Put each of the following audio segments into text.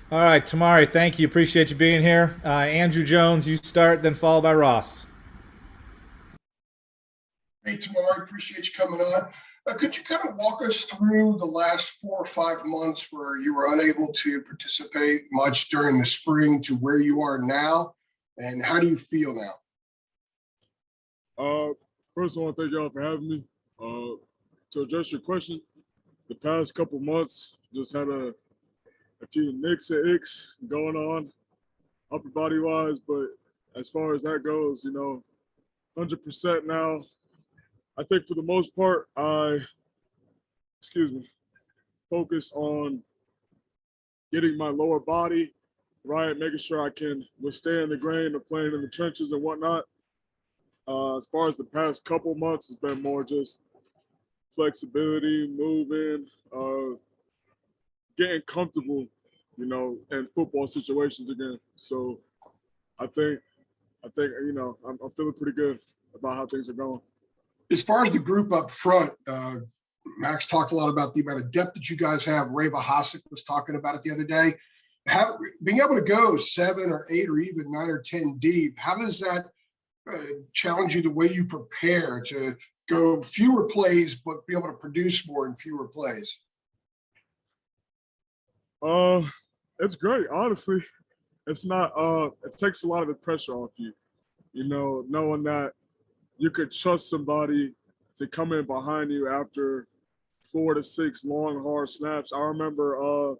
All right, Tomari, thank you. Appreciate you being here. Andrew Jones, you start, then followed by Ross. Hey, Tomari, appreciate you coming on. Could you kind of walk us through the last 4 or 5 months where you were unable to participate much during the spring to where you are now? And how do you feel now? Uh, First, I want to thank y'all for having me. To address your question, the past couple months just had a few nicks and icks going on, upper body wise. But as far as that goes, 100% now. I think for the most part, excuse me, focused on getting my lower body right, making sure I can withstand the grain of playing in the trenches and whatnot. As far as the past couple months, it's been more just flexibility, moving, getting comfortable, in football situations again. So I think, I'm feeling pretty good about how things are going. As far as the group up front, Max talked a lot about the amount of depth that you guys have. Reva Hasek was talking about it the other day. Being able to go 7 or 8 or even 9 or 10 deep, how does that challenge you the way you prepare to go fewer plays but be able to produce more in fewer plays? Uh, it's great, honestly. It's not. It takes a lot of the pressure off you. Knowing that you could trust somebody to come in behind you after 4 to 6 long, hard snaps. I remember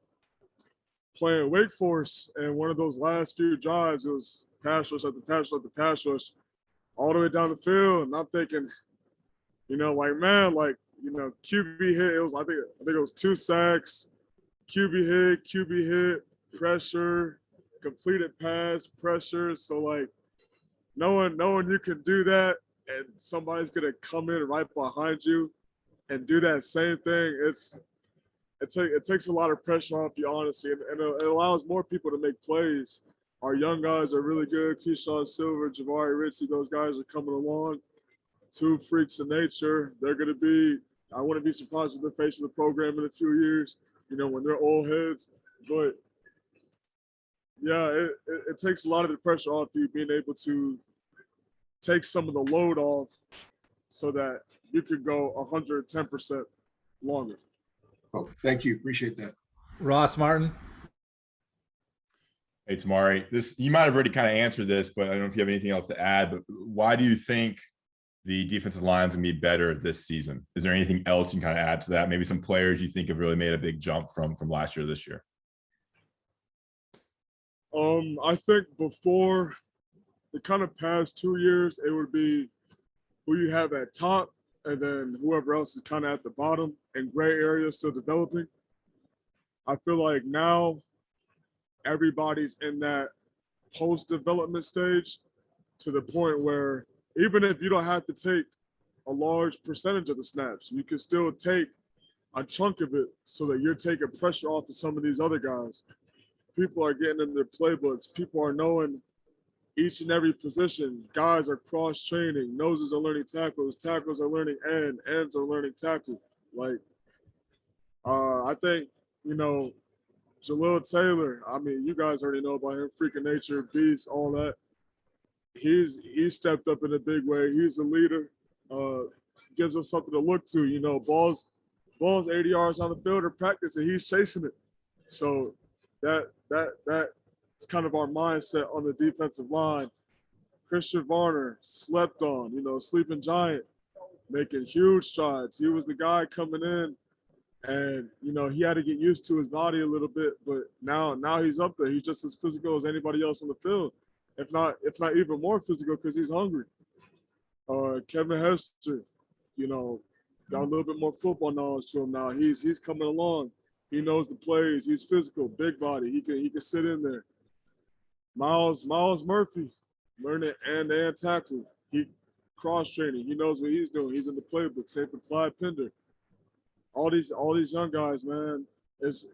playing Wake Forest, and one of those last few drives, it was pass rush after pass rush after pass rush, all the way down the field. And I'm thinking, QB hit. I think it was 2 sacks, QB hit, pressure, completed pass, pressure. So knowing you can do that, and somebody's gonna come in right behind you and do that same thing, it takes a lot of pressure off you, honestly, and it allows more people to make plays. Our young guys are really good. Keyshawn Silver, Javari Ritchie, those guys are coming along. Two freaks of nature. They're going to be, I wouldn't be surprised if they're facing the program in a few years, when they're old heads. But yeah, it takes a lot of the pressure off you being able to take some of the load off so that you could go 110% longer. Oh, thank you. Appreciate that. Ross Martin. Hey, Tomari, you might have already kind of answered this, but I don't know if you have anything else to add. But why do you think the defensive line is going to be better this season? Is there anything else you can kind of add to that? Maybe some players you think have really made a big jump from last year to this year? I think before the kind of past 2 years, it would be who you have at top and then whoever else is kind of at the bottom and gray areas still developing. I feel like now everybody's in that post-development stage to the point where even if you don't have to take a large percentage of the snaps, you can still take a chunk of it so that you're taking pressure off of some of these other guys. People are getting in their playbooks. People are knowing each and every position. Guys are cross-training. Noses are learning tackles. Tackles are learning ends are learning tackle. I think, Jalil Taylor, I mean, you guys already know about him, freak of nature, beast, all that. He's stepped up in a big way. He's a leader. Gives us something to look to. Balls 80 yards on the field or practice, and he's chasing it. So that's kind of our mindset on the defensive line. Christian Varner slept on, sleeping giant, making huge strides. He was the guy coming in, and he had to get used to his body a little bit, but now he's up there. He's just as physical as anybody else on the field, if not even more physical because he's hungry. Kevin Hester, got a little bit more football knowledge to him now. He's coming along. He knows the plays. He's physical, big body. He can sit in there. Miles Murphy, learning and tackle. He cross training. He knows what he's doing. He's in the playbook. Same for Clyde Pender. All these young guys, man. It's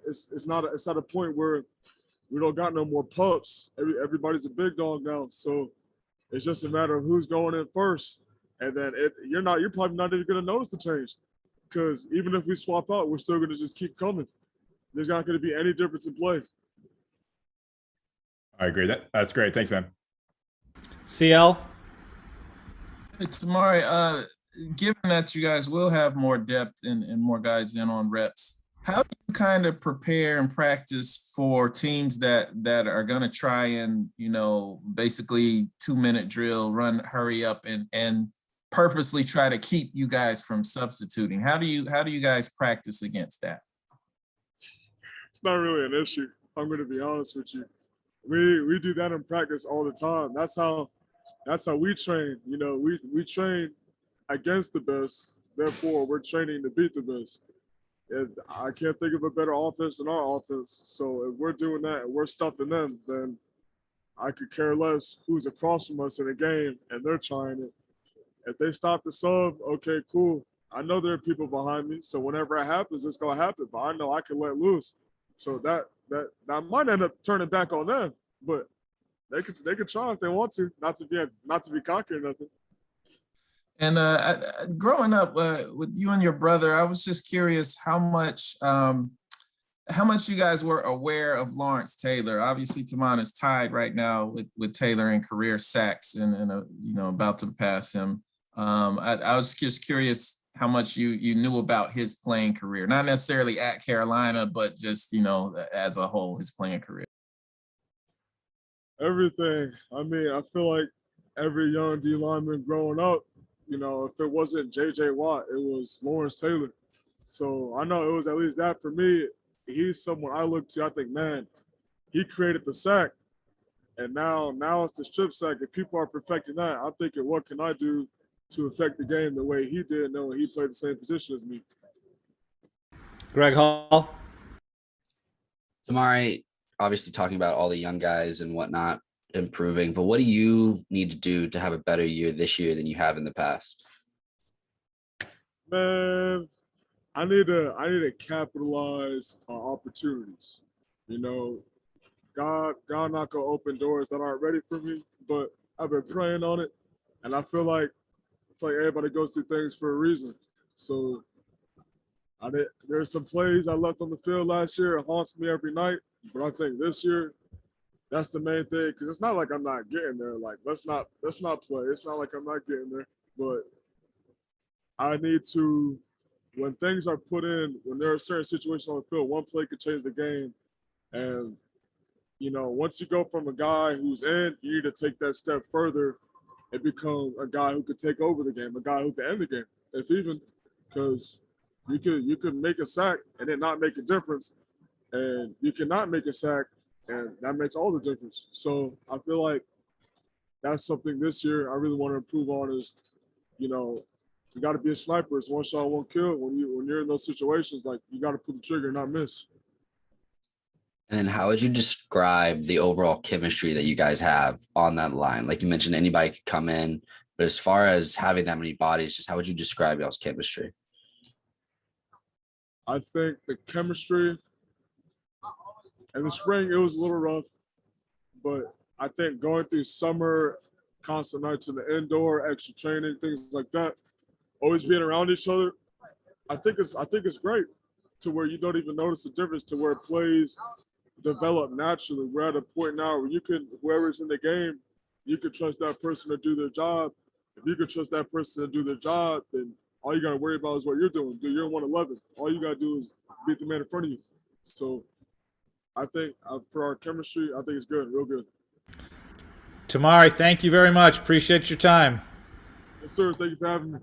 not a point where we don't got no more pups. Everybody's a big dog now. So it's just a matter of who's going in first. And then you're probably not even gonna notice the change. Because even if we swap out, we're still gonna just keep coming. There's not gonna be any difference in play. I agree. That's great. Thanks, man. CL. Hey, Tomari, given that you guys will have more depth and more guys in on reps, how do you kind of prepare and practice for teams that are going to try and, basically 2-minute drill, run, hurry up and purposely try to keep you guys from substituting? How do you guys practice against that? It's not really an issue. I'm going to be honest with you. We do that in practice all the time. That's how we train. We train against the best. Therefore, we're training to beat the best. And I can't think of a better offense than our offense. So if we're doing that and we're stuffing them, then I could care less who's across from us in a game and they're trying it. If they stop the sub, okay, cool. I know there are people behind me. So whenever it happens, it's gonna happen. But I know I can let loose. So that might end up turning back on them. But they could try if they want to, not to be cocky or nothing. And growing up with you and your brother, I was just curious how much you guys were aware of Lawrence Taylor. Obviously, Taman is tied right now with Taylor in career sacks and about to pass him. I was just curious how much you knew about his playing career, not necessarily at Carolina, but just as a whole, his playing career. Everything. I mean, I feel like every young D lineman growing up, if it wasn't J.J. Watt, it was Lawrence Taylor. So I know it was at least that for me. He's someone I look to. I think, man, he created the sack, and now it's the strip sack. If people are perfecting that, I'm thinking, what can I do to affect the game the way he did, knowing he played the same position as me? Greg Hall. Tomari, obviously talking about all the young guys and whatnot improving, but what do you need to do to have a better year this year than you have in the past? Man, I need to capitalize on opportunities. God not gonna open doors that aren't ready for me, but I've been praying on it, and I feel like everybody goes through things for a reason. So there's some plays I left on the field last year. It haunts me every night, but I think this year, that's the main thing, because it's not like I'm not getting there. Like, let's not play. It's not like I'm not getting there, but I need to, when things are put in, when there are certain situations on the field, one play could change the game. And, once you go from a guy who's in, you need to take that step further and become a guy who could take over the game, a guy who can end the game, if even, because you could make a sack and it not make a difference, and you cannot make a sack and that makes all the difference. So I feel like that's something this year I really want to improve on is, you got to be a sniper. It's one shot, one kill. When you're in those situations, like, you got to pull the trigger and not miss. And then how would you describe the overall chemistry that you guys have on that line? Like you mentioned, anybody could come in, but as far as having that many bodies, just how would you describe y'all's chemistry? I think the chemistry in the spring, it was a little rough, but I think going through summer, constant nights in the indoor, extra training, things like that, always being around each other, I think it's great to where you don't even notice the difference, to where plays develop naturally. We're at a point now where whoever's in the game, you can trust that person to do their job. If you can trust that person to do their job, then all you got to worry about is what you're doing. You're in 111. All you got to do is beat the man in front of you. So I think for our chemistry, I think it's good, real good. Tomari, thank you very much. Appreciate your time. Yes, sir. Thank you for having me.